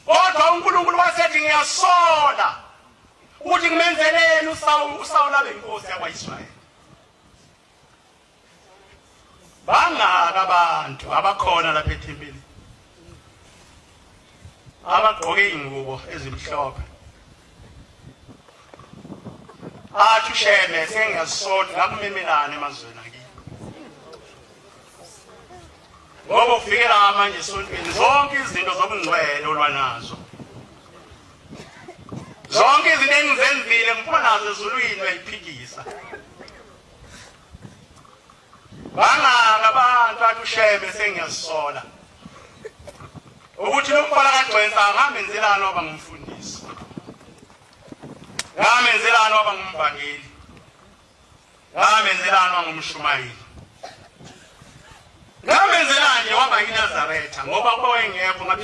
kodwa uNkulunkulu wasethi ngiyasola ukuthi kumenzeleni uSawuli abe inkosi yakwa-Israyeli. Bangaka abantu abakhona lapha ethempelini abagqoke ingubo ezimhlophe athi uSheme sengiyasola ngakumemelana emazweni akini. Ngoba ufikela manje esontweni zonke izinto zobungcwele olwanazo, zonke izinto engizenzile ngifuna nazo ezulwini uyayiphikisa. Bangaka abantu athi uSheme sengiyasola ukuthi lo mfana kaGcwensa ngamenzelani waba ngumfundisi, ngamenzelani waba ngumvangeli, ngamenzelani waba ngumshumayeli, ngamenzelani waba yiNazaretha ngoba kwengekho